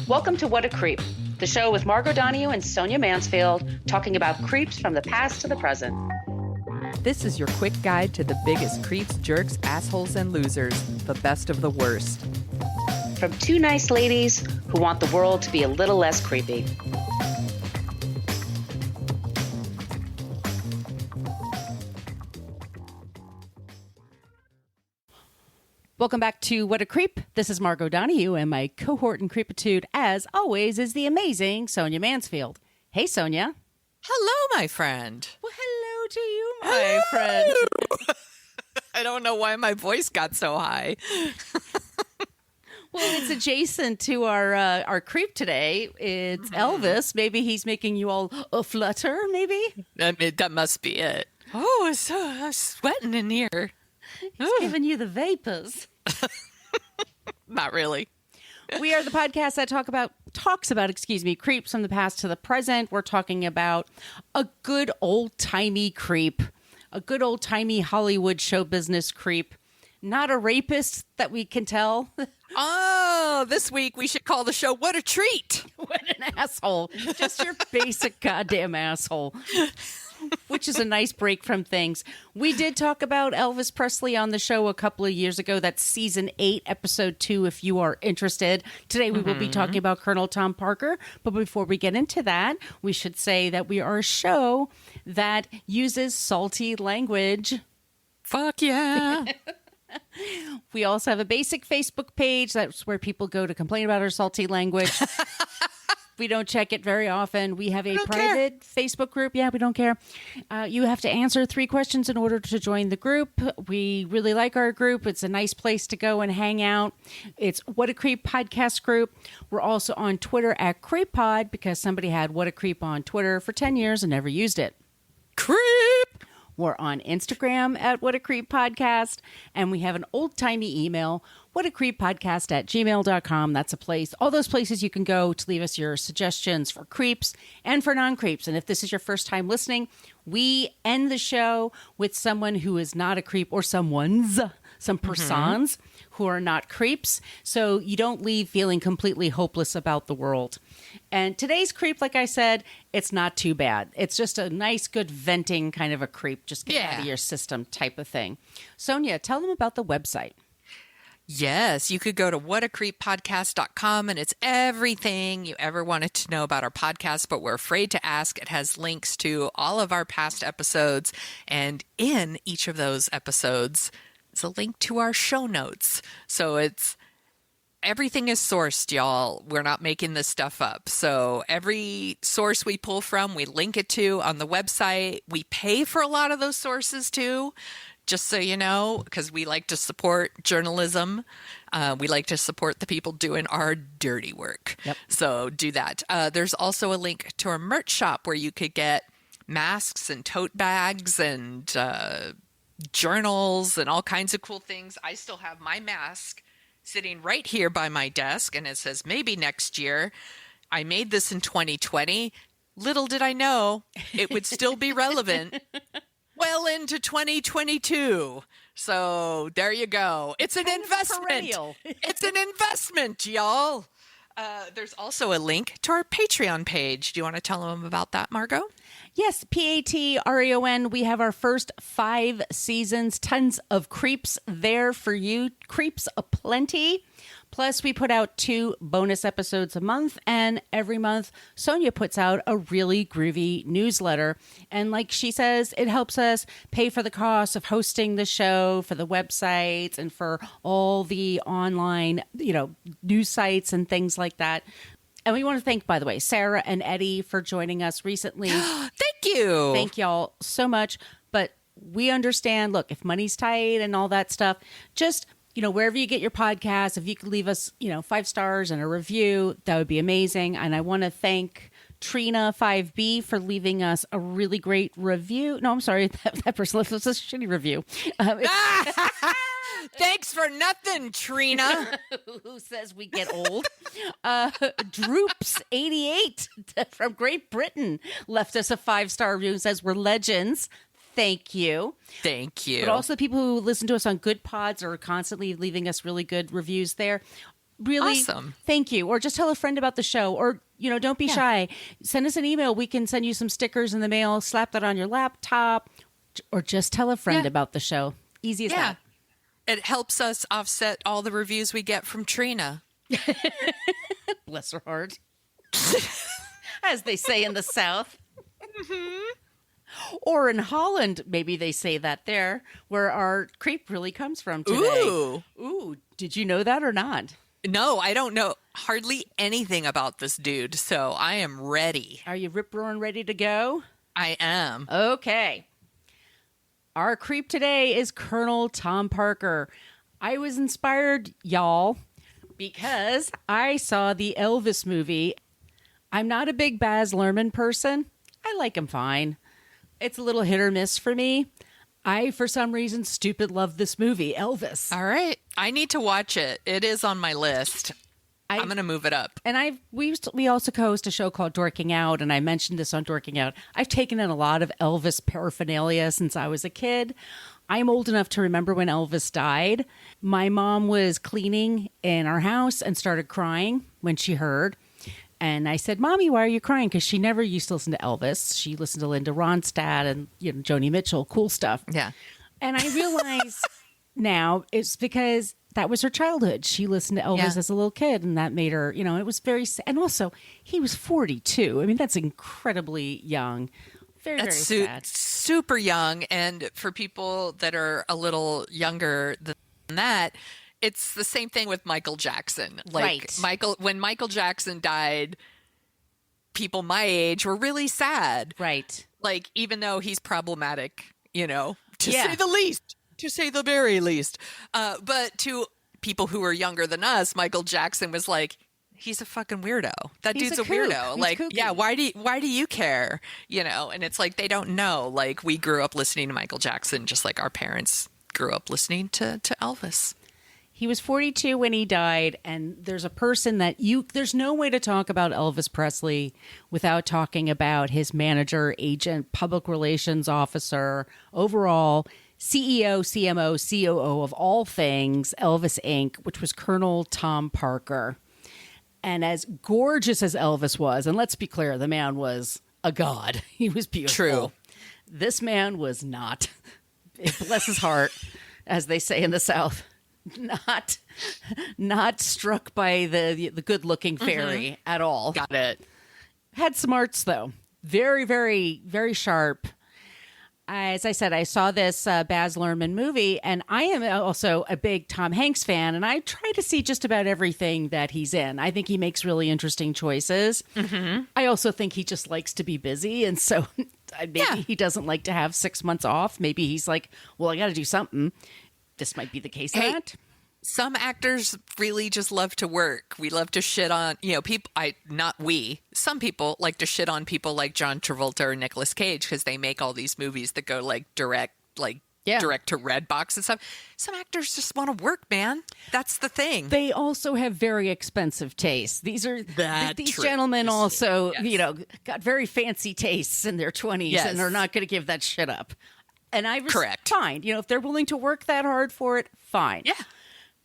Welcome to What a Creep, the show with Margot Donahue and Sonia Mansfield talking about creeps from the past to the present. This is your quick guide to the biggest creeps, jerks, assholes, and losers, the best of the worst. From two nice ladies who want the world to be a little less creepy. Welcome back to What a Creep. This is Margot Donahue, and my cohort in creepitude, as always, is the amazing Sonia Mansfield. Hey, Sonia. Hello, my friend. Well, hello to you, my friend. I don't know why my voice got so high. Well, it's adjacent to our creep today. It's Elvis. Maybe he's making you all flutter, maybe? That must be it. Oh, I'm sweating in here. He's giving you the vapors. Not really. We are the podcast that talks about creeps from the past to the present. We're talking about a good old-timey creep, a good old-timey Hollywood show business creep, not a rapist that we can tell. Oh, this week we should call the show What a Treat. What an asshole. Just your basic goddamn asshole. Which is a nice break from things. We did talk about Elvis Presley on the show a couple of years ago. That's season 8, episode 2, if you are interested. Today we will be talking about Colonel Tom Parker. But before we get into that, we should say that we are a show that uses salty language. Fuck yeah. We also have a basic Facebook page. That's where people go to complain about our salty language. We don't check it very often. We have a private Facebook group. Yeah, we don't care. You have to answer 3 questions in order to join the group. We really like our group. It's a nice place to go and hang out. It's What a Creep podcast group. We're also on Twitter at CreepPod because somebody had What a Creep on Twitter for 10 years and never used it. Creep! We're on Instagram at What a Creep Podcast, and we have an old-timey email, whatacreeppodcast@gmail.com. That's a place, all those places you can go to leave us your suggestions for creeps and for non-creeps. And if this is your first time listening, we end the show with someone who is not a creep or some persons who are not creeps. So you don't leave feeling completely hopeless about the world. And today's creep, like I said, it's not too bad. It's just a nice, good venting kind of a creep. Just get out of your system type of thing. Sonia, tell them about the website. Yes, you could go to whatacreeppodcast.com, and it's everything you ever wanted to know about our podcast, but we're afraid to ask. It has links to all of our past episodes, and in each of those episodes is a link to our show notes. So everything is sourced, y'all. We're not making this stuff up. So every source we pull from, we link it to on the website. We pay for a lot of those sources too, just so you know, because we like to support journalism. We like to support the people doing our dirty work. Yep. So do that. There's also a link to our merch shop where you could get masks and tote bags and journals and all kinds of cool things. I still have my mask sitting right here by my desk, and it says maybe next year. I made this in 2020. Little did I know it would still be relevant well into 2022. So there you go. It's an investment. It's an investment, y'all. There's also a link to our Patreon page. Do you want to tell them about that, Margot? Yes, Patreon. We have our first 5 seasons, tons of creeps there for you. Creeps aplenty. Plus, we put out 2 bonus episodes a month, and every month, Sonia puts out a really groovy newsletter. And like she says, it helps us pay for the cost of hosting the show, for the websites, and for all the online, news sites and things like that. And we want to thank, by the way, Sarah and Eddie for joining us recently. Thank you. Thank y'all so much. But we understand, look, if money's tight and all that stuff, just wherever you get your podcast, if you could leave us, 5 stars and a review, that would be amazing. And I want to thank Trina 5B for leaving us a really great review. No, I'm sorry. That person left us a shitty review. Thanks for nothing, Trina. Who says we get old? Droops88 from Great Britain left us a 5-star review and says we're legends. Thank you. Thank you. But also the people who listen to us on Good Pods are constantly leaving us really good reviews there. really, Awesome. thank you. Or just tell a friend about the show. Or, don't be shy. Send us an email. We can send you some stickers in the mail. Slap that on your laptop. Or just tell a friend about the show. Easy as that. It helps us offset all the reviews we get from Trina. Bless her heart. As they say in the South. Or in Holland, maybe they say that there, where our creep really comes from today. Ooh. Did you know that or not? No, I don't know hardly anything about this dude, so I am ready. Are you rip-roaring ready to go? I am. Okay. Our creep today is Colonel Tom Parker. I was inspired, y'all, because I saw the Elvis movie. I'm not a big Baz Luhrmann person. I like him fine. It's a little hit or miss for me. I, for some reason, stupid love this movie, Elvis. All right. I need to watch it. It is on my list. I'm going to move it up. And we also co-host a show called Dorking Out, and I mentioned this on Dorking Out. I've taken in a lot of Elvis paraphernalia since I was a kid. I'm old enough to remember when Elvis died. My mom was cleaning in our house and started crying when she heard. And I said, Mommy, why are you crying? Because she never used to listen to Elvis. She listened to Linda Ronstadt and Joni Mitchell, cool stuff. Yeah. And I realize now it's because that was her childhood. She listened to Elvis as a little kid, and that made her, it was very sad. And also, he was 42. I mean, that's incredibly young. Very, very sad. Super young. And for people that are a little younger than that, it's the same thing with Michael Jackson. Like when Michael Jackson died, people my age were really sad. Right. Like, even though he's problematic, to say the least, to say the very least. But to people who are younger than us, Michael Jackson was like, he's a fucking weirdo. That dude's a weirdo. He's like, kooky. yeah, why do you care? And it's like, they don't know. Like, we grew up listening to Michael Jackson just like our parents grew up listening to Elvis. He was 42 when he died, and there's a person there's no way to talk about Elvis Presley without talking about his manager, agent, public relations officer, overall CEO, CMO, COO of all things, Elvis Inc., which was Colonel Tom Parker. And as gorgeous as Elvis was, and let's be clear, the man was a god. He was beautiful. True. This man was not. Bless his heart, as they say in the South. Not struck by the good-looking fairy at all. Got it. Had smarts, though. Very, very, very sharp. As I said, I saw this Baz Luhrmann movie, and I am also a big Tom Hanks fan, and I try to see just about everything that he's in. I think he makes really interesting choices. Mm-hmm. I also think he just likes to be busy, and so maybe he doesn't like to have 6 months off. Maybe he's like, well, I got to do something. This might be the case. Some actors really just love to work. We love to shit on, people. Some people like to shit on people like John Travolta or Nicolas Cage because they make all these movies that go direct to Redbox and stuff. Some actors just want to work, man. That's the thing. They also have very expensive tastes. These gentlemen also, got very fancy tastes in their 20s and are not going to give that shit up. And I was fine. If they're willing to work that hard for it, fine. Yeah.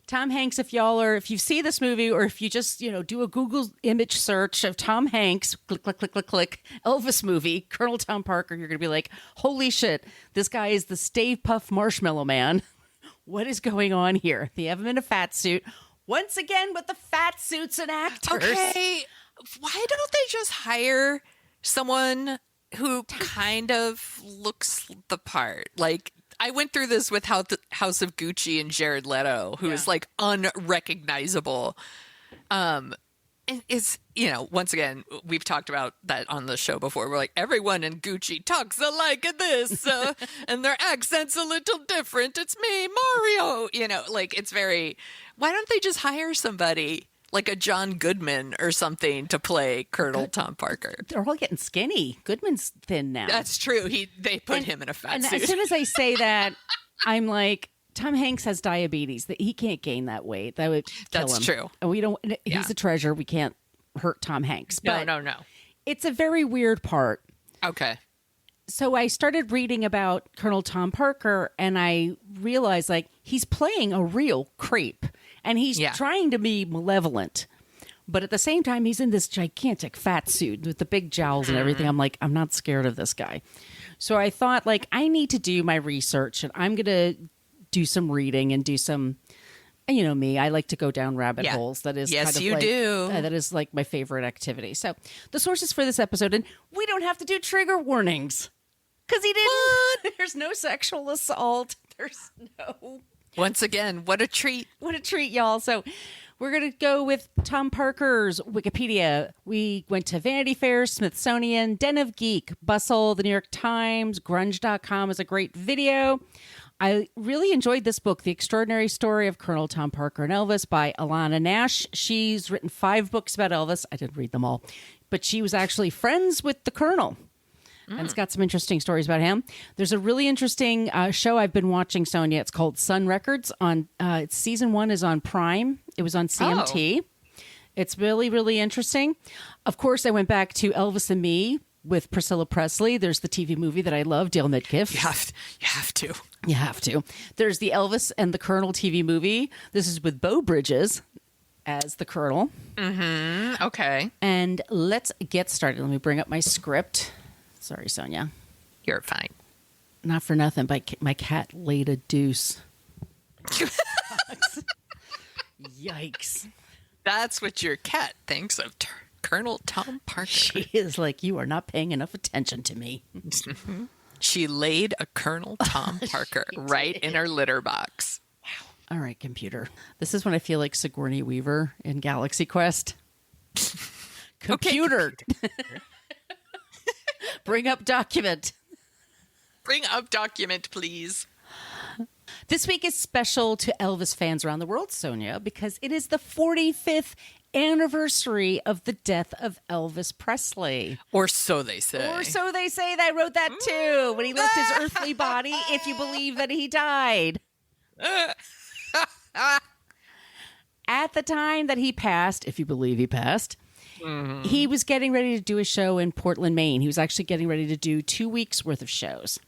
Tom Hanks, if you see this movie, or if you just, do a Google image search of Tom Hanks, click, click, click, click, click, Elvis movie, Colonel Tom Parker, you're going to be like, holy shit, this guy is the Stay Puff Marshmellow Man. What is going on here? They have him in a fat suit. Once again, with the fat suits and actors. Okay. Why don't they just hire someone who kind of looks the part? Like, I went through this with House of Gucci and Jared Leto, who is like unrecognizable. And it's, once again, we've talked about that on the show before. We're like, everyone in Gucci talks alike in this, and their accent's a little different. It's me, Mario. It's very, why don't they just hire somebody like a John Goodman or something to play Colonel Tom Parker? They're all getting skinny. Goodman's thin now. That's true. They put him in a fat suit. And as soon as I say that, I'm like, Tom Hanks has diabetes. He can't gain that weight. That would kill him. That's true. And we don't. He's a treasure. We can't hurt Tom Hanks. But no. It's a very weird part. Okay. So I started reading about Colonel Tom Parker, and I realized he's playing a real creep. And he's Yeah. trying to be malevolent. But at the same time, he's in this gigantic fat suit with the big jowls and everything. I'm like, I'm not scared of this guy. So I thought, like, I need to do my research, and I'm going to do some reading and do some, you know me, I like to go down rabbit holes. That is Yes, kind of you like, do. that is like my favorite activity. So the sources for this episode, and we don't have to do trigger warnings because he didn't. There's no sexual assault. There's no. Once again, what a treat. What a treat, y'all. So we're going to go with Tom Parker's Wikipedia. We went to Vanity Fair, Smithsonian, Den of Geek, Bustle, the New York Times, grunge.com is a great video. I really enjoyed this book, The Extraordinary Story of Colonel Tom Parker and Elvis by Alanna Nash. She's written 5 books about Elvis. I didn't read them all, but she was actually friends with the Colonel. And it's got some interesting stories about him. There's a really interesting show I've been watching, Sonia. It's called Sun Records. On it's season 1 is on Prime. It was on CMT. It's really, really interesting. Of course, I went back to Elvis and Me with Priscilla Presley. There's the TV movie that I love, Dale Midkiff. You have to. You have to. There's the Elvis and the Colonel TV movie. This is with Beau Bridges as the Colonel. Okay. And let's get started. Let me bring up my script. Sorry, Sonia. You're fine. Not for nothing, but my cat laid a deuce. Yikes. That's what your cat thinks of Colonel Tom Parker. She is like, you are not paying enough attention to me. She laid a Colonel Tom Parker right in her litter box. All right, computer. This is when I feel like Sigourney Weaver in Galaxy Quest. Computer. Okay. Bring up document. Bring up document, please. This week is special to Elvis fans around the world, Sonia, because it is the 45th anniversary of the death of Elvis Presley. Or so they say. Or so they say. I wrote that too. When he left his earthly body, if you believe that he died. At the time that he passed, if you believe he passed, he was getting ready to do a show in Portland, Maine. He was actually getting ready to do 2 weeks worth of shows.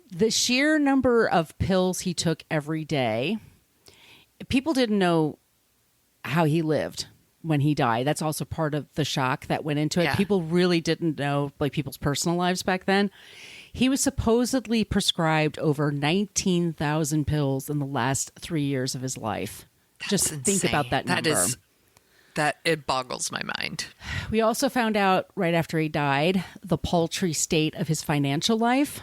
The sheer number of pills he took every day, people didn't know how he lived when he died. That's also part of the shock that went into it. Yeah. People really didn't know, like, people's personal lives back then. He was supposedly prescribed over 19,000 pills in the last 3 years of his life. Just think insane. about that number. It boggles my mind. We also found out right after he died the paltry state of his financial life.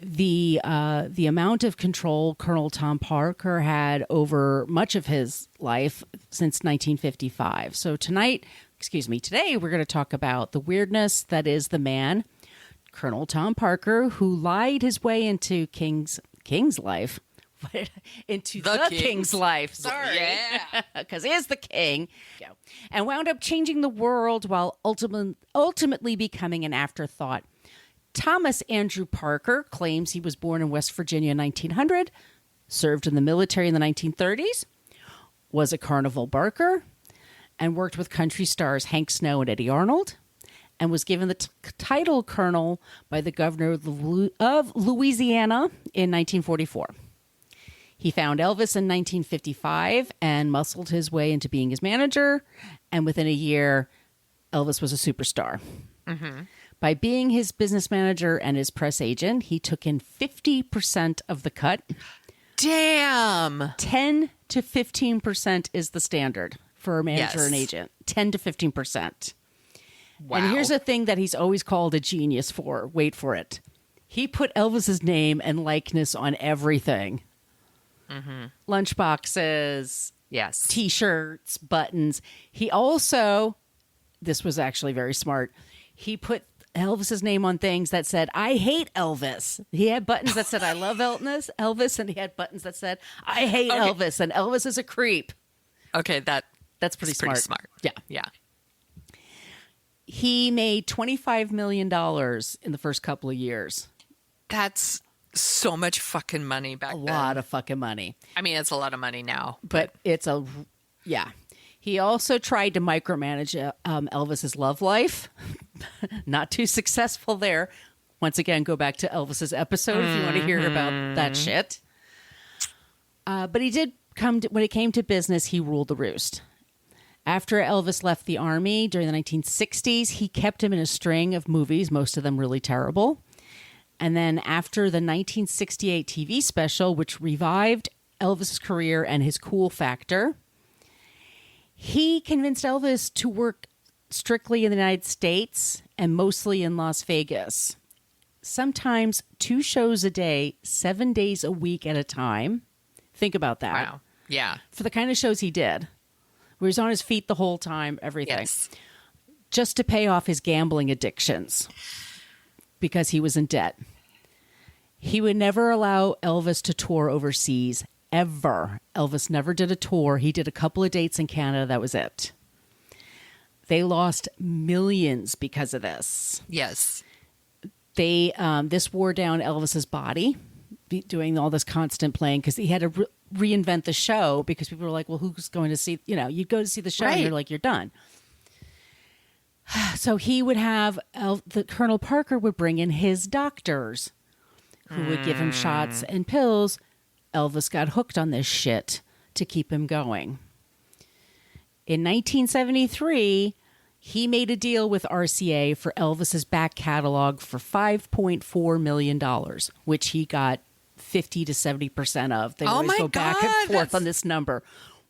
The amount of control Colonel Tom Parker had over much of his life since 1955. So today we're going to talk about the weirdness that is the man, Colonel Tom Parker, who lied his way into King's life. Into the king's life. Sorry. Yeah. Because he is the king. Yeah. And wound up changing the world while ultimately becoming an afterthought. Thomas Andrew Parker claims he was born in West Virginia in 1900, served in the military in the 1930s, was a carnival barker, and worked with country stars Hank Snow and Eddie Arnold, and was given the title colonel by the governor of Louisiana in 1944. He found Elvis in 1955 and muscled his way into being his manager. And within a year, Elvis was a superstar. By being his business manager and his press agent, he took in 50% of the cut. Damn. 10 to 15% is the standard for a manager and agent. 10 to 15%. Wow. And here's a thing that he's always called a genius for. Wait for it. He put Elvis's name and likeness on everything. Lunchboxes, Yes. T-shirts, buttons. He also, this was actually very smart, he put Elvis's name on things that said, I hate Elvis. He had buttons that said, I love Elvis, and he had buttons that said, I hate Elvis, and Elvis is a creep. Okay, That's pretty smart. Yeah. Yeah. He made $25 million in the first couple of years. That's so much fucking money back A then. lot of fucking money. I mean, it's a lot of money now. But yeah. He also tried to micromanage Elvis's love life. Not too successful there. Once again, go back to Elvis's episode if you want to hear about that shit. But he did when it came to business, he ruled the roost. After Elvis left the army during the 1960s, he kept him in a string of movies, most of them really terrible. And then after the 1968 TV special, which revived Elvis's career and his cool factor, he convinced Elvis to work strictly in the United States and mostly in Las Vegas. Sometimes 2 shows a day, 7 days a week at a time. Think about that. Wow. Yeah. For the kind of shows he did, where he's on his feet the whole time, everything. Yes. Just to pay off his gambling addictions because he was in debt. He would never allow Elvis to tour overseas, ever. Elvis never did a tour. He did a couple of dates in Canada. That was it. They lost millions because of this. Yes. This wore down Elvis's body, doing all this constant playing, because he had to reinvent the show, because people were like, well, who's going to see, you'd go to see the show and you're like, you're done. So he would have, the Colonel Parker would bring in his doctors who would give him shots and pills. Elvis got hooked on this shit to keep him going. In 1973, he made a deal with RCA for Elvis's back catalog for $5.4 million, which he got 50 to 70% of. They always go back and forth on this number,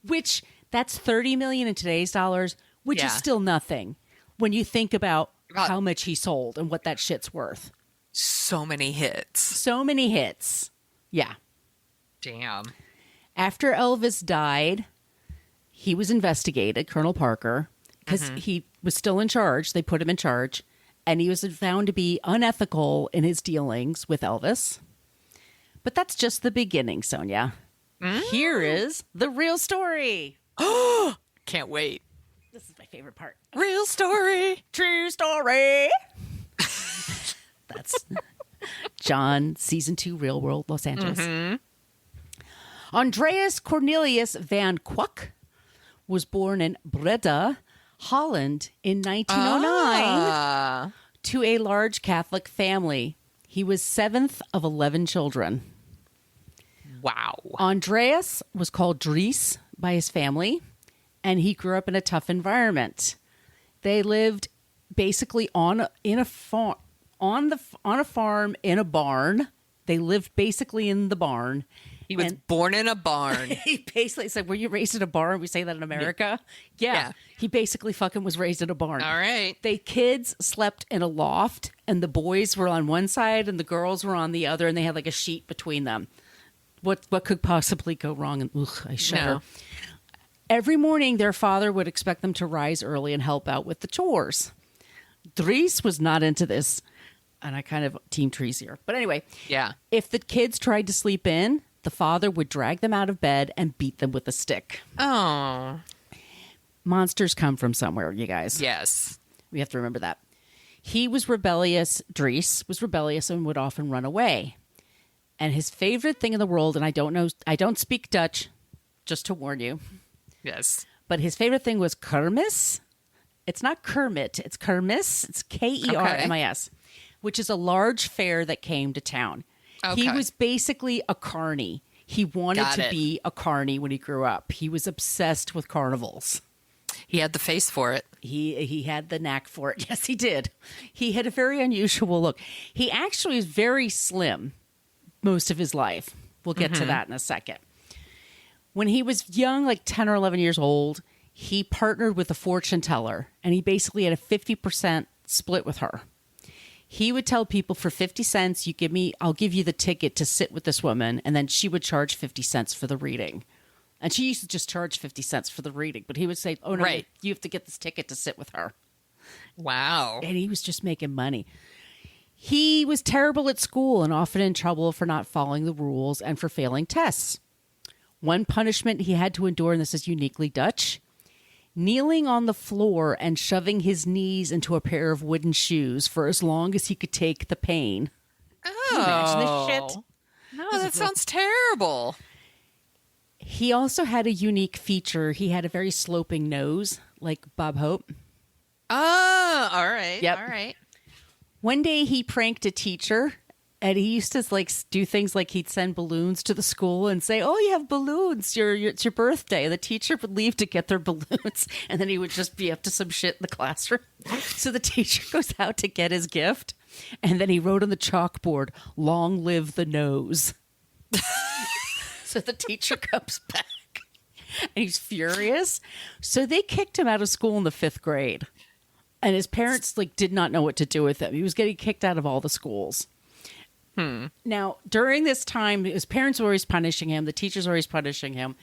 which that's $30 million in today's dollars, which is still nothing when you think about how much he sold and what that shit's worth. So many hits. So many hits. Yeah. Damn. After Elvis died, he was investigated, Colonel Parker, because he was still in charge. They put him in charge, and he was found to be unethical in his dealings with Elvis. But that's just the beginning, Sonia. Here is the real story. Can't wait. This is my favorite part. Real story. True story. That's John, season 2, Real World, Los Angeles. Andreas Cornelius van Kwak was born in Breda, Holland in 1909 to a large Catholic family. He was 7th of 11 children. Wow. Andreas was called Dries by his family, and he grew up in a tough environment. They lived basically on a farm in a barn. They lived basically in the barn. He was born in a barn. He basically said, were you raised in a barn? We say that in America. Yeah. He basically fucking was raised in a barn. All right. The kids slept in a loft, and the boys were on one side and the girls were on the other, and they had like a sheet between them. What could possibly go wrong? And I shudder. No. Every morning, their father would expect them to rise early and help out with the chores. Dries was not into this, and I kind of team trees here. But anyway, if the kids tried to sleep in, the father would drag them out of bed and beat them with a stick. Oh. Monsters come from somewhere, you guys. Yes. We have to remember that. He was rebellious. Dries was rebellious and would often run away. And his favorite thing in the world, and I don't speak Dutch, just to warn you. Yes. But his favorite thing was kermis. It's not Kermit. It's kermis. It's Kermis, which is a large fair that came to town. Okay. He was basically a carny. He wanted to be a carny when he grew up. He was obsessed with carnivals. He had the face for it. He had the knack for it. Yes, he did. He had a very unusual look. He actually was very slim most of his life. We'll get to that in a second. When he was young, like 10 or 11 years old, he partnered with a fortune teller, and he basically had a 50% split with her. He would tell people, for 50 cents, I'll give you the ticket to sit with this woman, and then she would charge 50 cents for the reading. And she used to just charge 50 cents for the reading, but he would say, oh no, you have to get this ticket to sit with her. Wow. And he was just making money. He was terrible at school and often in trouble for not following the rules and for failing tests. One punishment he had to endure, and this is uniquely Dutch, kneeling on the floor and shoving his knees into a pair of wooden shoes for as long as he could take the pain. Oh. Can you imagine this shit? No, that sounds terrible. He also had a unique feature. He had a very sloping nose, like Bob Hope. Oh, all right. Yep. All right. One day he pranked a teacher And he used to like do things like he'd send balloons to the school and say, "Oh, you have balloons. It's your birthday." And the teacher would leave to get their balloons, and then he would just be up to some shit in the classroom. So the teacher goes out to get his gift, and then he wrote on the chalkboard, "Long live the nose." So the teacher comes back, and he's furious. So they kicked him out of school in the 5th grade, and his parents like did not know what to do with him. He was getting kicked out of all the schools. Now, during this time, his parents were always punishing him. The teachers were always punishing him.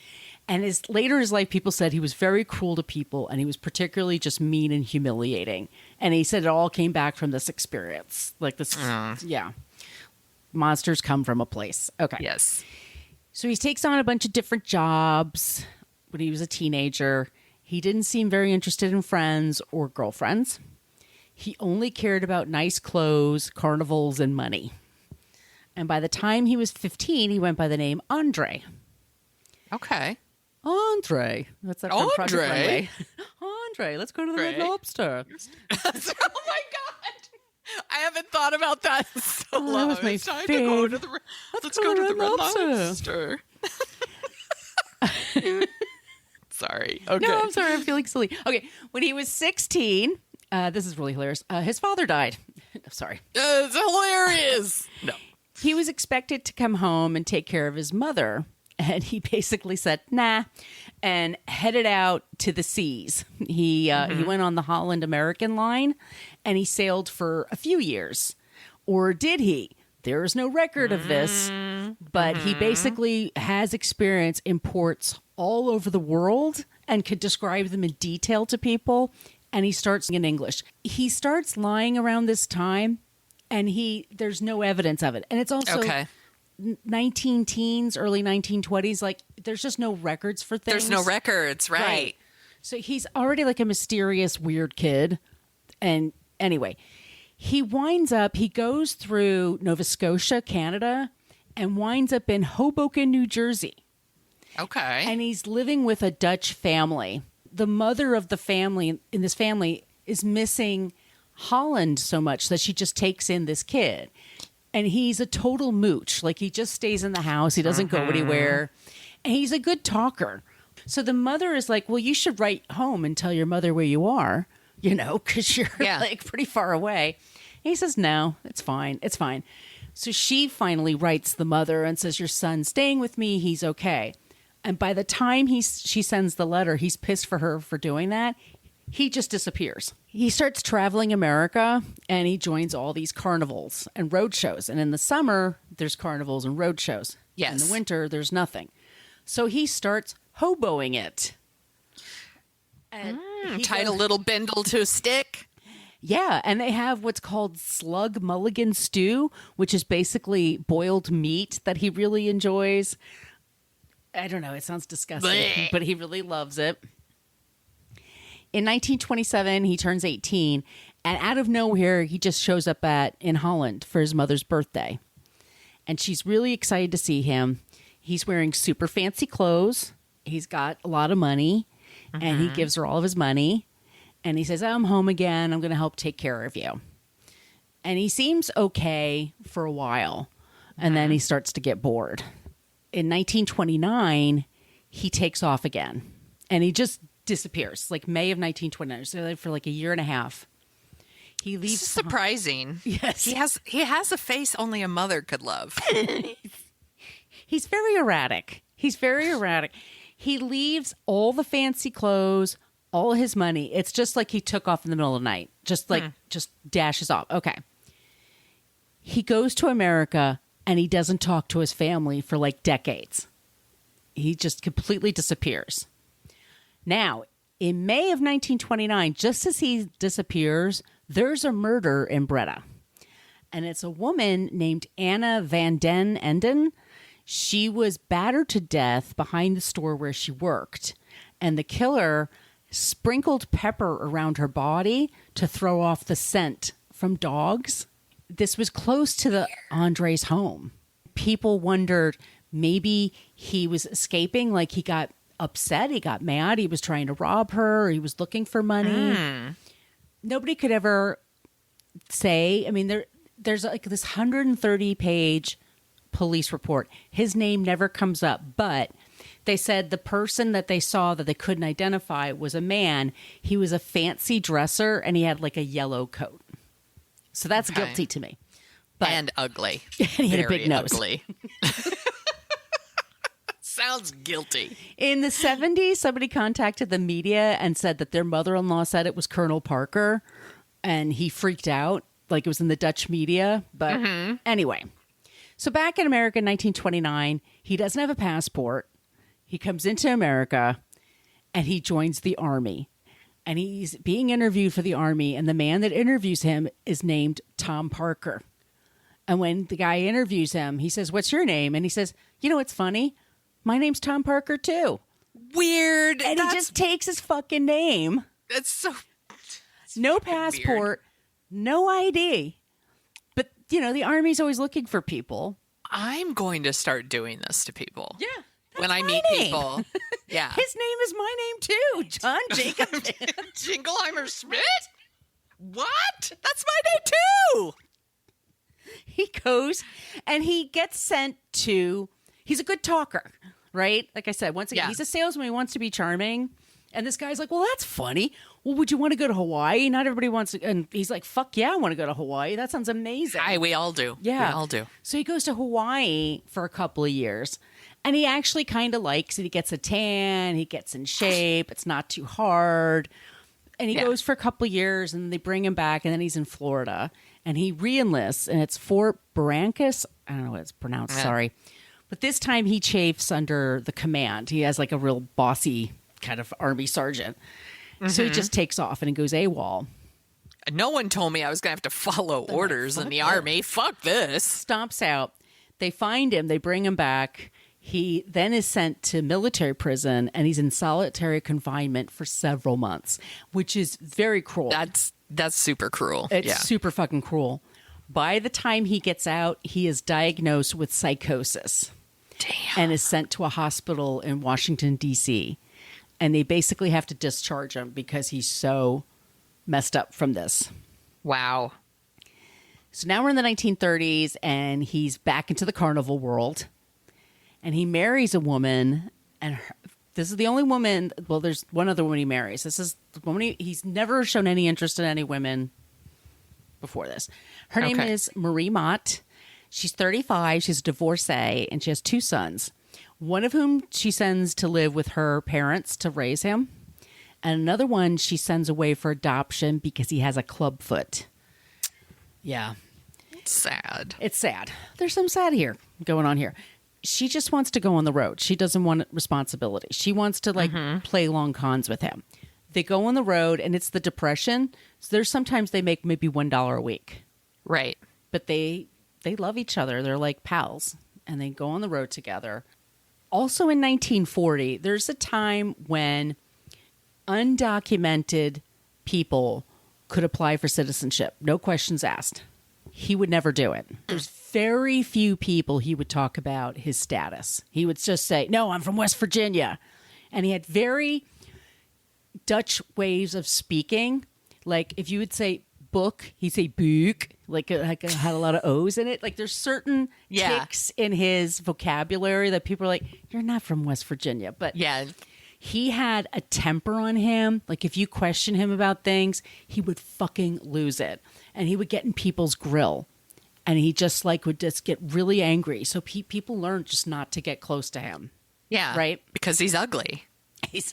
And later in his life, people said he was very cruel to people, and he was particularly just mean and humiliating. And he said it all came back from this experience. Like this, yeah. Monsters come from a place. Okay. Yes. So he takes on a bunch of different jobs when he was a teenager. He didn't seem very interested in friends or girlfriends. He only cared about nice clothes, carnivals, and money. And by the time he was 15, he went by the name Andre. Okay. Andre. That's that from Project Andre? Runway. Andre, let's go to the Red Lobster. Oh my God. I haven't thought about that in so long. That was my It's time fave. to go to the Let's go to the Red Lobster. Sorry. Okay. No, I'm sorry. I'm feeling silly. Okay. When he was 16, this is really hilarious. His father died. Sorry. It's hilarious. No. He was expected to come home and take care of his mother. And he basically said, nah, and headed out to the seas. He went on the Holland American line, and he sailed for a few years. Or did he? There is no record of this, but he basically has experience in ports all over the world and could describe them in detail to people. And he starts in English. He starts lying around this time, and there's no evidence of it. And it's also 19 teens, early 1920s. Like, there's just no records for things. There's no records, right? So he's already like a mysterious, weird kid. And anyway, he goes through Nova Scotia, Canada, and winds up in Hoboken, New Jersey. Okay. And he's living with a Dutch family. The mother of the family, in this family, is missing Holland so much that she just takes in this kid. And he's a total mooch. Like, he just stays in the house. He doesn't go anywhere. And he's a good talker. So the mother is like, well, you should write home and tell your mother where you are, because you're like pretty far away. And he says, no, it's fine. It's fine. So she finally writes the mother and says, your son's staying with me. He's okay. And by the time she sends the letter, he's pissed for her for doing that. He just disappears. He starts traveling America, and he joins all these carnivals and road shows. And in the summer, there's carnivals and road shows. Yes. In the winter, there's nothing. So he starts hoboing it. And tied a little bindle to a stick. Yeah, and they have what's called slug mulligan stew, which is basically boiled meat that he really enjoys. I don't know, it sounds disgusting, Blech. But he really loves it. In 1927, he turns 18, and out of nowhere, he just shows up in Holland for his mother's birthday. And she's really excited to see him. He's wearing super fancy clothes. He's got a lot of money, and he gives her all of his money. And he says, I'm home again. I'm going to help take care of you. And he seems okay for a while, and then he starts to get bored. In 1929, he takes off again, and he just disappears, like May of 1929. So for like a year and a half. He leaves. This is surprising. Yes. He has a face only a mother could love. He's very erratic. He leaves all the fancy clothes, all his money. It's just like he took off in the middle of the night. Just dashes off. Okay. He goes to America, and he doesn't talk to his family for like decades. He just completely disappears. Now, in May of 1929, just as he disappears, there's a murder in Breda. And it's a woman named Anna van den Enden. She was battered to death behind the store where she worked. And the killer sprinkled pepper around her body to throw off the scent from dogs. This was close to Andre's home. People wondered maybe he was escaping, like he got upset, he got mad, he was trying to rob her, or he was looking for money. Nobody could ever say. I mean, there's like this 130-page police report. His name never comes up, but they said the person that they saw that they couldn't identify was a man. He was a fancy dresser and he had like a yellow coat. So that's guilty to me. But, and ugly. And he had a big nose. Ugly. Sounds guilty. In the 70s, somebody contacted the media and said that their mother-in-law said it was Colonel Parker, and he freaked out like it was in the Dutch media. But anyway, so back in America in 1929, he doesn't have a passport. He comes into America and he joins the Army. And he's being interviewed for the Army, and the man that interviews him is named Tom Parker. And when the guy interviews him, he says, "What's your name?" And he says, "You know what's funny? My name's Tom Parker too." Weird. And he just takes his fucking name. That's so... No passport, no ID. But, you know, the Army's always looking for people. I'm going to start doing this to people. Yeah. When I meet people. Yeah. His name is my name too, John Jacob. Jingleheimer Schmidt? What? That's my name too. He goes and he gets sent to, he's a good talker, right? Like I said, once again, he's a salesman. He wants to be charming. And this guy's like, "Well, that's funny. Well, would you want to go to Hawaii?" Not everybody wants to. And he's like, "Fuck yeah, I want to go to Hawaii. That sounds amazing." We all do. Yeah. We all do. So he goes to Hawaii for a couple of years. And he actually kind of likes it. He gets a tan. He gets in shape. It's not too hard. And he goes for a couple of years, and they bring him back, and then he's in Florida. And he re-enlists, and it's Fort Barrancas. I don't know what it's pronounced, sorry. But this time he chafes under the command. He has like a real bossy kind of Army sergeant. So he just takes off and he goes AWOL. No one told me I was going to have to follow orders in the Army. Fuck this. Stomps out. They find him. They bring him back. He then is sent to military prison, and he's in solitary confinement for several months, which is very cruel. That's super cruel. It's super fucking cruel. By the time he gets out, he is diagnosed with psychosis. Damn. And is sent to a hospital in Washington, D.C. And they basically have to discharge him because he's so messed up from this. Wow. So now we're in the 1930s, and he's back into the carnival world. And he marries a woman, and this is the only woman. Well, there's one other woman he marries. This is the woman he's never shown any interest in any women before this. Her name is Marie Mott. She's 35. She's a divorcee, and she has two sons. One of whom she sends to live with her parents to raise him. And another one she sends away for adoption because he has a club foot. Yeah. Sad. It's sad. There's some sad here going on here. She just wants to go on the road. She doesn't want responsibility. She wants to play long cons with him. They go on the road, and it's the Depression. So there's sometimes they make maybe $1 a week. Right. But they love each other. They're like pals, and they go on the road together. Also in 1940, there's a time when undocumented people could apply for citizenship. No questions asked. He would never do it. There's very few people he would talk about his status. He would just say, "No, I'm from West Virginia." And he had very Dutch ways of speaking. Like if you would say book, he'd say book. Like it had a lot of O's in it. Like there's certain ticks in his vocabulary that people are like, "You're not from West Virginia." But he had a temper on him. Like if you question him about things, he would fucking lose it. And he would get in people's grill. And he just would just get really angry. So people learned just not to get close to him. Yeah. Right? Because he's ugly. He's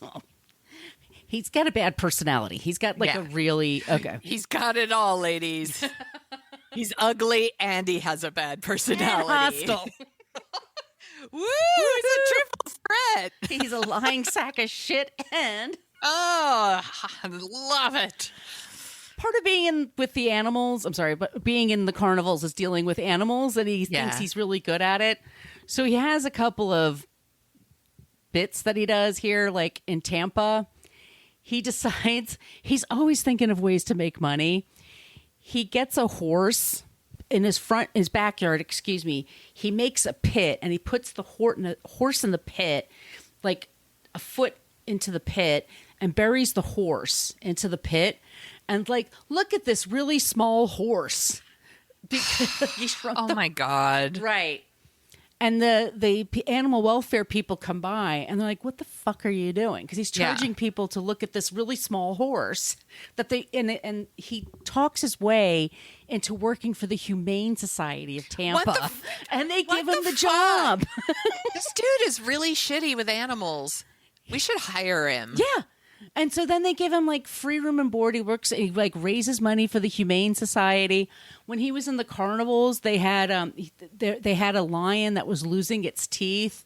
got a bad personality. He's got a really... Okay. He's got it all, ladies. He's ugly and he has a bad personality. And hostile. Woo! He's a triple threat. He's a lying sack of shit and... Oh, I love it. Part of being with the animals, but being in the carnivals is dealing with animals, and he thinks he's really good at it. So he has a couple of bits that he does here, like in Tampa. He decides he's always thinking of ways to make money. He gets a horse in his backyard, He makes a pit, and he puts the horse in the pit, like a foot into the pit, and buries the horse into the pit. And look at this really small horse. because he shrunk Oh my God. Right. And the animal welfare people come by and they're like, what the fuck are you doing? Because he's charging people to look at this really small horse that and he talks his way into working for the Humane Society of Tampa. And they give him the job. This dude is really shitty with animals. We should hire him. Yeah. And so then they give him like free room and board. He like raises money for the Humane Society. When he was in the carnivals, they had a lion that was losing its teeth.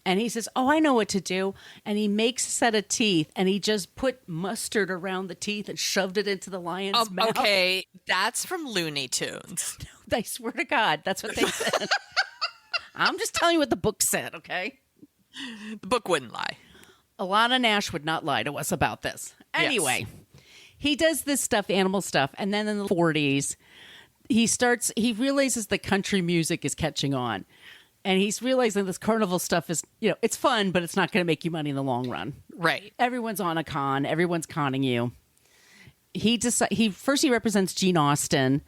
And he says, "Oh, I know what to do." And he makes a set of teeth and he just put mustard around the teeth and shoved it into the lion's mouth. Okay, that's from Looney Tunes. I swear to God, that's what they said. I'm just telling you what the book said, okay? The book wouldn't lie. Alanna Nash would not lie to us about this. Anyway, He does this stuff, animal stuff, and then in the 40s, he realizes the country music is catching on. And he's realizing this carnival stuff is, it's fun, but it's not going to make you money in the long run. Right. Everyone's on a con. Everyone's conning you. He represents Gene Austen,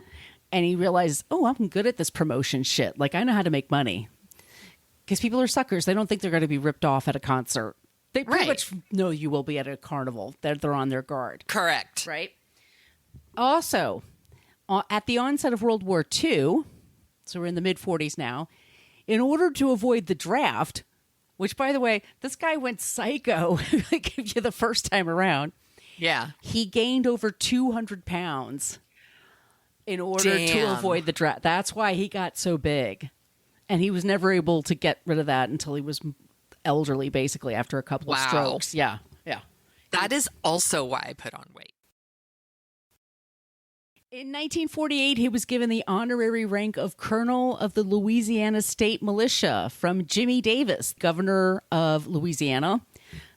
and he realizes, oh, I'm good at this promotion shit. Like, I know how to make money. Because people are suckers. They don't think they're going to be ripped off at a concert. They pretty much know you will be at a carnival. They're on their guard. Correct. Right? Also, at the onset of World War II, so we're in the mid-40s now, in order to avoid the draft, which, by the way, this guy went psycho the first time around. Yeah. He gained over 200 pounds in order to avoid the draft. That's why he got so big. And he was never able to get rid of that until he was elderly, basically, after a couple of strokes. Yeah. That is also why I put on weight. In 1948, he was given the honorary rank of Colonel of the Louisiana State Militia from Jimmy Davis, governor of Louisiana.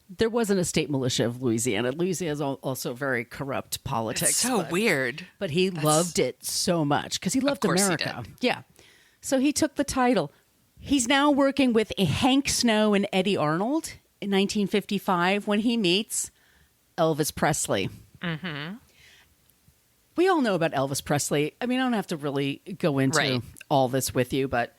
There wasn't a state militia of Louisiana. Louisiana is also very corrupt politics. It's so weird. But he loved it so much because he loved America. He did. Yeah. So he took the title. He's now working with Hank Snow and Eddie Arnold in 1955 when he meets Elvis Presley. Mm-hmm. We all know about Elvis Presley. I mean, I don't have to really go into all this with you, but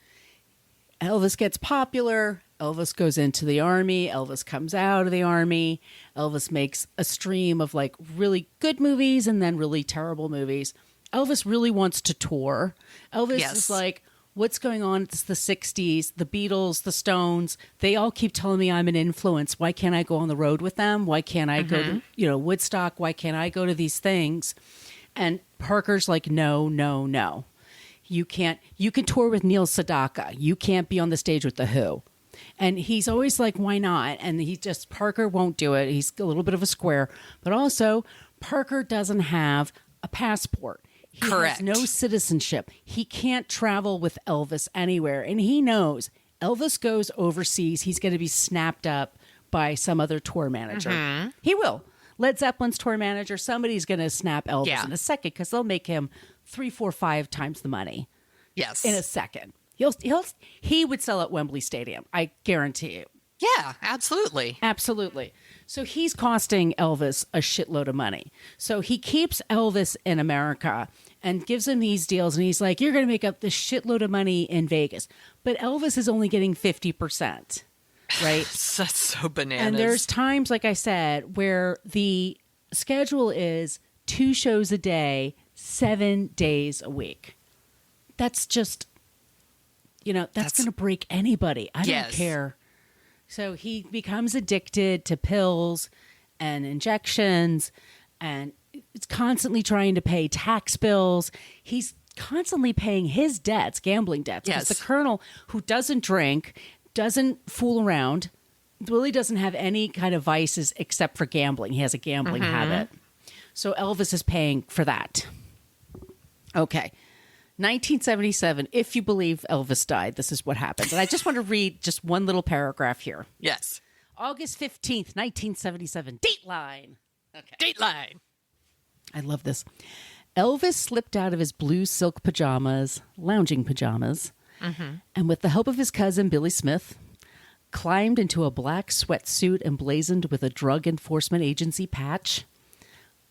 Elvis gets popular. Elvis goes into the army. Elvis comes out of the army. Elvis makes a stream of like really good movies and then really terrible movies. Elvis really wants to tour. Elvis is like, what's going on? It's the 60s, the Beatles, the Stones. They all keep telling me I'm an influence. Why can't I go on the road with them? Why can't I go to, Woodstock? Why can't I go to these things? And Parker's like, no. You can't. You can tour with Neil Sedaka. You can't be on the stage with The Who. And he's always like, why not? And Parker won't do it. He's a little bit of a square. But also, Parker doesn't have a passport. He has no citizenship. He can't travel with Elvis anywhere. And he knows Elvis goes overseas, he's going to be snapped up by some other tour manager. Mm-hmm. He will. Led Zeppelin's tour manager, somebody's going to snap Elvis in a second because they'll make him 3, 4, 5 times the money. Yes. In a second. He would sell at Wembley Stadium. I guarantee you. Yeah, absolutely. Absolutely. So he's costing Elvis a shitload of money. So he keeps Elvis in America and gives him these deals. And he's like, you're going to make up this shitload of money in Vegas. But Elvis is only getting 50%. Right? That's so bananas. And there's times, like I said, where the schedule is 2 shows a day, 7 days a week. That's just, that's going to break anybody. I don't care. So he becomes addicted to pills and injections and it's constantly trying to pay tax bills. He's constantly paying his debts, gambling debts. Yes. Because the colonel, who doesn't drink, doesn't fool around, really doesn't have any kind of vices except for gambling. He has a gambling habit. So Elvis is paying for that. Okay. 1977, if you believe Elvis died, this is what happened. And I just want to read just one little paragraph here. Yes. August 15th, 1977. Dateline. Okay. Dateline. I love this. Elvis slipped out of his blue silk pajamas, lounging pajamas, and with the help of his cousin, Billy Smith, climbed into a black sweatsuit emblazoned with a drug enforcement agency patch,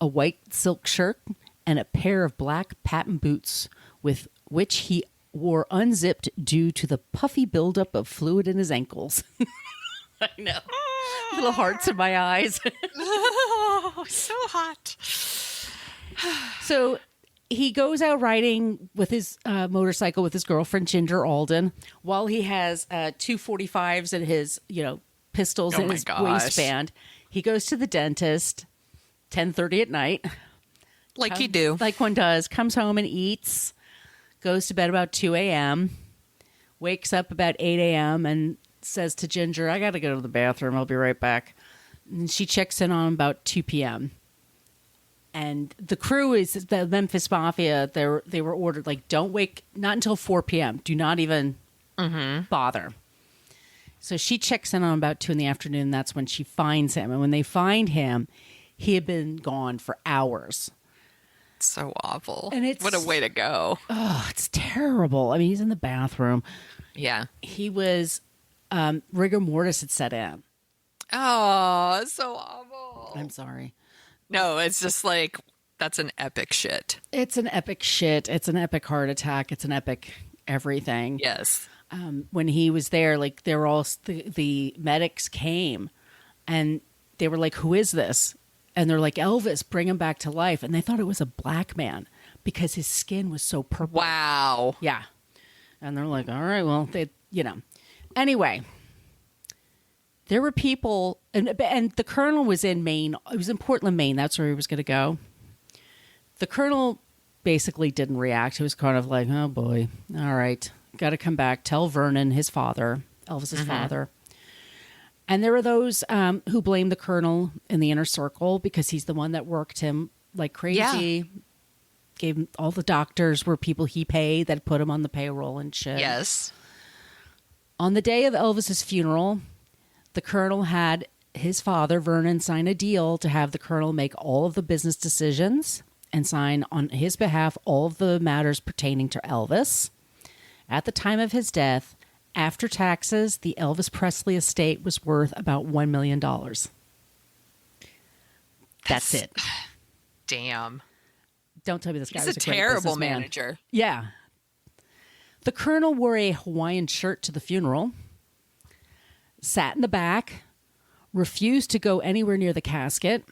a white silk shirt, and a pair of black patent boots with which he wore unzipped due to the puffy buildup of fluid in his ankles. I know. Little hearts in my eyes. Oh, so hot. So he goes out riding with his motorcycle with his girlfriend, Ginger Alden, while he has 245s and his, pistols in his waistband. He goes to the dentist, 10:30 at night. Like you do. Like one does. Comes home and eats. Goes to bed about 2 a.m. Wakes up about 8 a.m. and says to Ginger, I got to go to the bathroom. I'll be right back. And she checks in on about 2 p.m. And the crew is the Memphis Mafia. They were ordered, like, don't wake, not until 4 p.m. Do not even bother. So she checks in on about 2 in the afternoon. That's when she finds him. And when they find him, he had been gone for hours. So awful. And what a way to go. Oh, it's terrible. I mean, he's in the bathroom. Yeah. He was, rigor mortis had set in. Oh, it's so awful. I'm sorry. No, it's just like, that's an epic shit. It's an epic shit. It's an epic heart attack. It's an epic everything. Yes. When he was there, like, they were all, the medics came and they were like, who is this? And they're like, Elvis, bring him back to life. And they thought it was a black man because his skin was so purple. Wow. Yeah. And they're like, all right, well, Anyway, there were people, and the colonel was in Maine. He was in Portland, Maine. That's where he was going to go. The colonel basically didn't react. He was kind of like, oh, boy. All right. Got to come back. Tell Vernon, his father, Elvis's father. And there were those who blamed the colonel in the inner circle because he's the one that worked him like crazy. Yeah. Gave him, all the doctors were people he paid that put him on the payroll and shit. Yes. On the day of Elvis's funeral, the colonel had his father, Vernon, sign a deal to have the colonel make all of the business decisions and sign on his behalf all of the matters pertaining to Elvis. At the time of his death, after taxes, the Elvis Presley estate was worth about $1 million. That's it. Damn. Don't tell me this guy was was a a great terrible businessman. manager. Yeah. The colonel wore a Hawaiian shirt to the funeral, sat in the back, refused to go anywhere near the casket,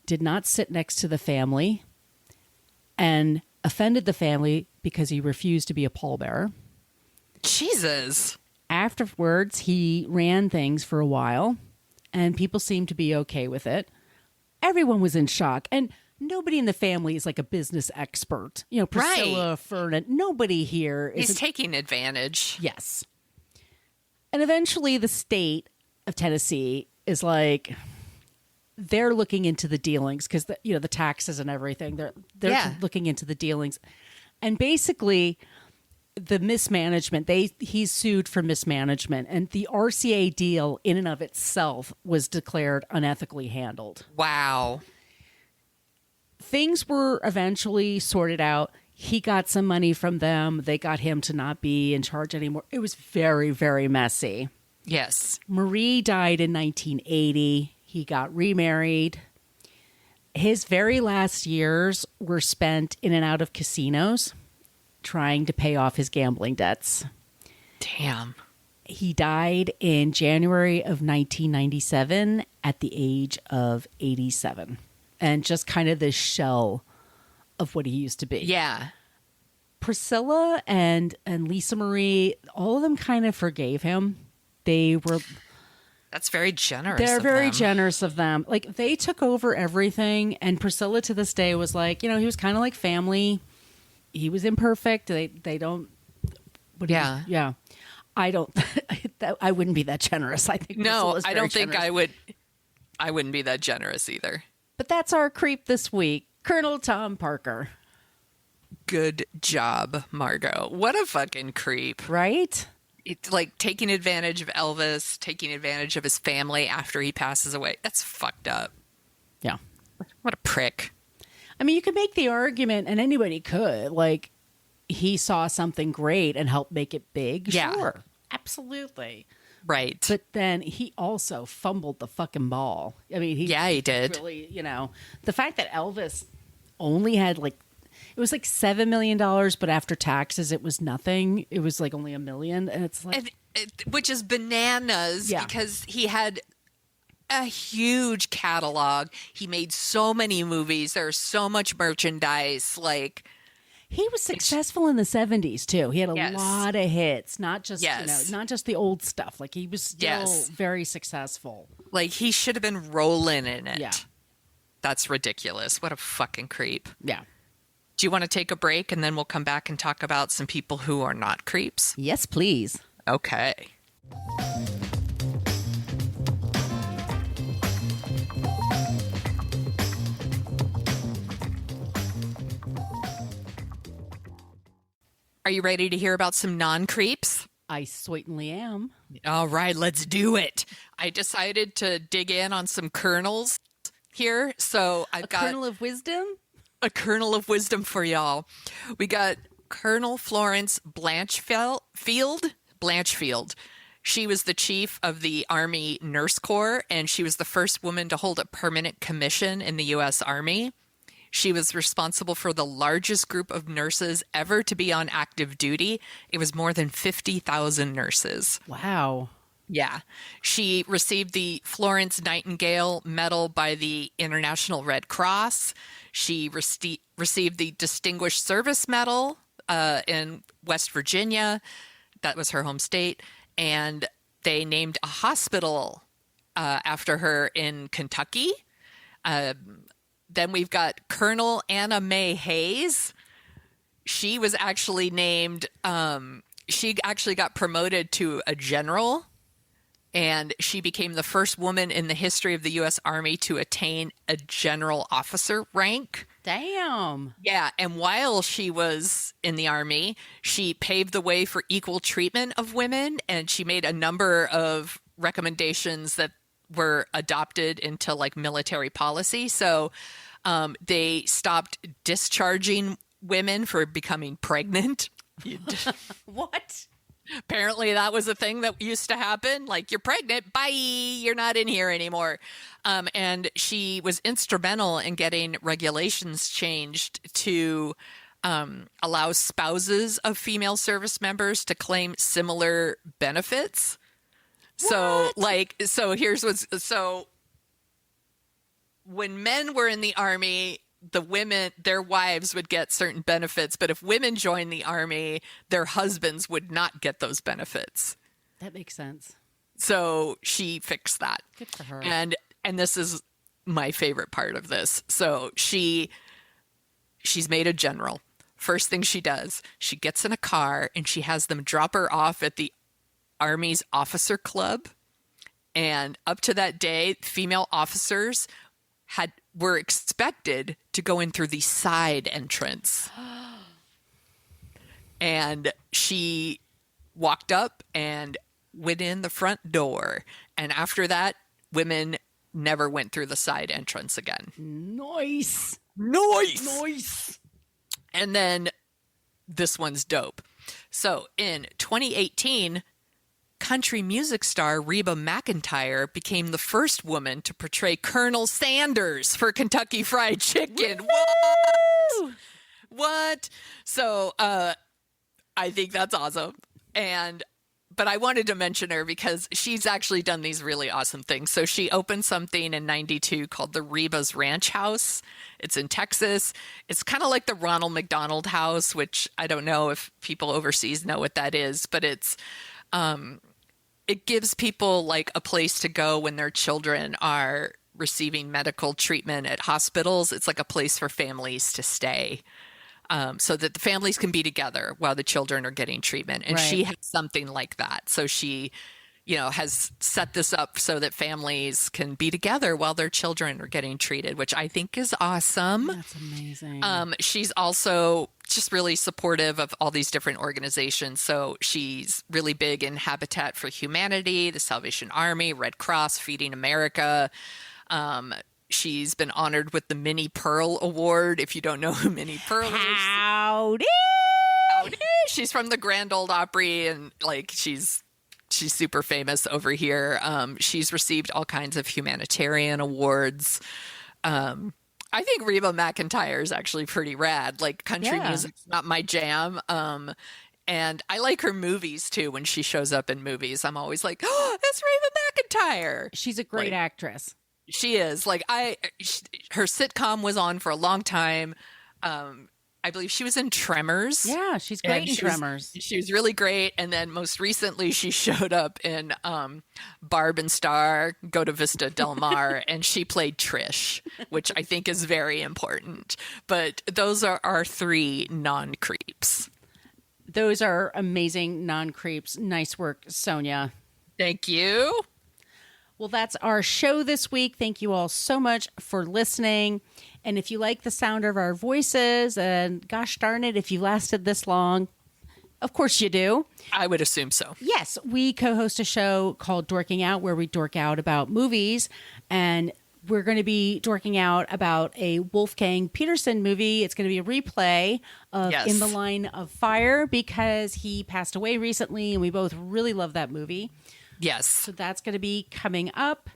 did not sit next to the family, and offended the family because he refused to be a pallbearer. Jesus. Afterwards, he ran things for a while, and people seemed to be okay with it. Everyone was in shock, and nobody in the family is like a business expert. Priscilla, Fernan, nobody here is. He's taking advantage. Yes. And eventually the state of Tennessee is like, they're looking into the dealings because the taxes and everything. They're looking into the dealings. And basically the mismanagement, he's sued for mismanagement, and the RCA deal in and of itself was declared unethically handled. Wow. Things were eventually sorted out. He got some money from them. They got him to not be in charge anymore. It was very, very messy. Yes. Marie died in 1980. He got remarried. His very last years were spent in and out of casinos trying to pay off his gambling debts. Damn. He died in January of 1997 at the age of 87. And just kind of this shell of what he used to be. Yeah. Priscilla and Lisa Marie, all of them kind of forgave him. That's very generous. They're very them. generous of them. Like, they took over everything, and Priscilla to this day was like, he was kind of like family. He was imperfect. They don't. Yeah. Yeah. I don't. I wouldn't be that generous. I think. No, Priscilla's I very don't think generous. I would. I wouldn't be that generous either. But that's our creep this week, Colonel Tom Parker. Good job, Margot. What a fucking creep. Right? It's like taking advantage of Elvis, taking advantage of his family after he passes away. That's fucked up. Yeah. What a prick. I mean, you could make the argument, and anybody could, like, he saw something great and helped make it big. Yeah. Sure. Absolutely. Right. But then he also fumbled the fucking ball. I mean, he did. Really, the fact that Elvis only had, like, It was like $7 million, but after taxes, it was nothing. It was like only $1 million. And it's like, which is bananas because he had a huge catalog. He made so many movies. There's so much merchandise. Like, he was successful in the 70s too. He had a lot of hits, not just not just the old stuff. Like, he was still very successful. Like, he should have been rolling in it. Yeah. That's ridiculous. What a fucking creep. Yeah. Do you want to take a break and then we'll come back and talk about some people who are not creeps? Yes, please. Okay. Are you ready to hear about some non-creeps? I certainly am. All right, let's do it. I decided to dig in on some kernels here. So I've got kernel of wisdom? A kernel of wisdom for y'all. We got Colonel Florence Blanchfield. She was the chief of the Army Nurse Corps, and she was the first woman to hold a permanent commission in the U.S. Army. She was responsible for the largest group of nurses ever to be on active duty. It was more than 50,000 nurses. Wow. Yeah. She received the Florence Nightingale Medal by the International Red Cross. She received the Distinguished Service Medal in West Virginia. That was her home state. And they named a hospital after her in Kentucky. Then we've got Colonel Anna Mae Hayes. She was actually named, she actually got promoted to a general, and she became the first woman in the history of the U.S. Army to attain a general officer rank. Damn. Yeah, and while she was in the Army, she paved the way for equal treatment of women, and she made a number of recommendations that were adopted into like military policy. So they stopped discharging women for becoming pregnant. What? Apparently that was a thing that used to happen. Like, you're pregnant, bye, you're not in here anymore. And she was instrumental in getting regulations changed to allow spouses of female service members to claim similar benefits. So when men were in the Army, the women, their wives would get certain benefits, but if women joined the Army, their husbands would not get those benefits. That makes sense. So she fixed that. Good for her. And this is my favorite part of this. So she's made a general. First thing she does, she gets in a car and she has them drop her off at the Army's officer club. And up to that day, female officers were expected to go in through the side entrance. And she walked up and went in the front door. And after that, women never went through the side entrance again. Nice. And then this one's dope. So in 2018, country music star Reba McEntire became the first woman to portray Colonel Sanders for Kentucky Fried Chicken. What? So I think that's awesome. But I wanted to mention her because she's actually done these really awesome things. So she opened something in 92 called the Reba's Ranch House. It's in Texas. It's kind of like the Ronald McDonald House, which I don't know if people overseas know what that is, but it's it gives people like a place to go when their children are receiving medical treatment at hospitals. It's like a place for families to stay. So that the families can be together while the children are getting treatment. And she has something like that. So she, has set this up so that families can be together while their children are getting treated, which I think is awesome. That's amazing. She's also just really supportive of all these different organizations. So she's really big in Habitat for Humanity, the Salvation Army, Red Cross, Feeding America. She's been honored with the Minnie Pearl Award. If you don't know who Minnie Pearl is. Howdy! She's from the Grand Ole Opry, and she's super famous over here. She's received all kinds of humanitarian awards. I think Reba McEntire is actually pretty rad. Like country Yeah. music's not my jam. And I like her movies too. When she shows up in movies, I'm always like, oh, it's Reba McEntire. She's a great actress. She is. Like her sitcom was on for a long time. I believe she was in Tremors. Yeah, she's great in Tremors. She was really great. And then most recently, she showed up in Barb and Star, Go to Vista Del Mar, and she played Trish, which I think is very important. But those are our 3 non-creeps. Those are amazing non-creeps. Nice work, Sonia. Thank you. Well, that's our show this week. Thank you all so much for listening. And if you like the sound of our voices, and gosh darn it, if you lasted this long, of course you do. I would assume so. Yes, we co-host a show called Dorking Out, where we dork out about movies. And we're going to be dorking out about a Wolfgang Peterson movie. It's going to be a replay of In the Line of Fire, because he passed away recently, and we both really love that movie. Yes. So that's going to be coming up.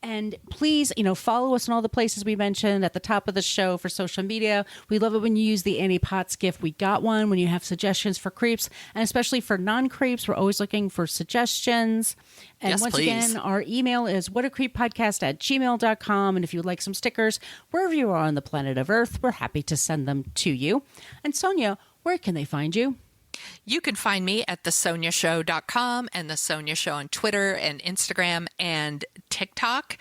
And please, follow us in all the places we mentioned at the top of the show for social media. We love it when you use the Annie Potts gift. We got one when you have suggestions for creeps, and especially for non-creeps. We're always looking for suggestions. And yes, once please. again, our email is whatacreeppodcast@gmail.com. And if you would like some stickers, wherever you are on the planet of Earth, we're happy to send them to you. And Sonia, where can they find you? You can find me at thesoniashow.com and The Sonia Show on Twitter and Instagram and TikTok.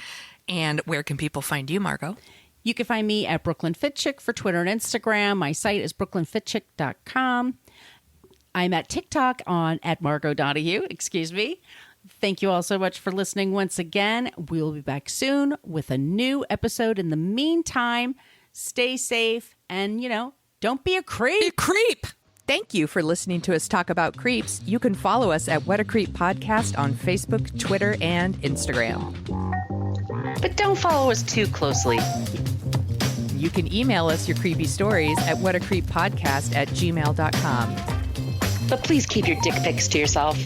And where can people find you, Margot? You can find me at Brooklyn Fit Chick for Twitter and Instagram. My site is brooklynfitchick.com. I'm at TikTok at Margot Donahue. Excuse me. Thank you all so much for listening once again. We'll be back soon with a new episode. In the meantime, stay safe and, don't be a creep. Be a creep. Thank you for listening to us talk about creeps. You can follow us at What a Creep Podcast on Facebook, Twitter, and Instagram. But don't follow us too closely. You can email us your creepy stories at whatacreeppodcast@gmail.com. But please keep your dick pics to yourself.